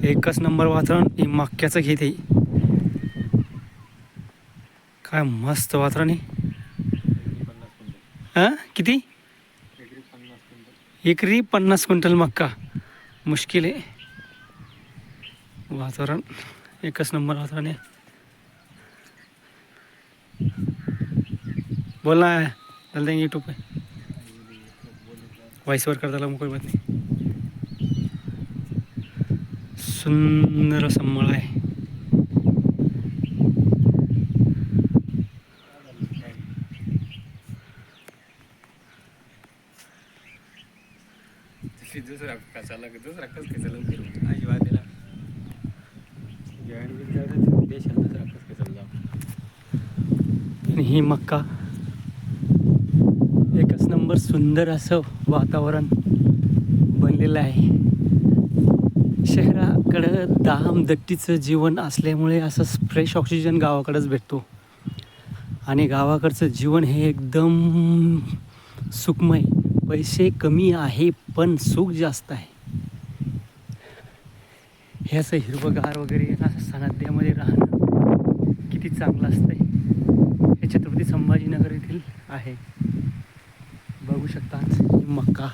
एकच नंबर वातावरण हे मक्याचं घेते. काय मस्त वातावरण आहे. हां किती? एकरी 50 क्विंटल मक्का. मुश्किल आहे. वातावरण एकच नंबर वातावरण आहे. बोल ना, डाल देंगे यूट्यूब पे. वॉइसवर करताना मग कोई बात नाही. सुंदर असं मळ आहे. दुसरा कसाला दुसरा कस कसाला अजिबात दिला देशाला दुसरा कस कसाला ही मक्का एकच नंबर सुंदर असं वातावरण बनलेलं आहे. शहराकडं दामदट्टीचं जीवन असल्यामुळे असं फ्रेश ऑक्सिजन गावाकडंच भेटतो आणि गावाकडचं जीवन हे एकदम सुखमय. पैसे कमी आहे पण सुख जास्त आहे. हे असं हिरवंगार वगैरे असं सणाध्यामध्ये राहणं किती चांगलं असतंय. हे छत्रपती संभाजीनगर येथील आहे. बघू शकता मक्का.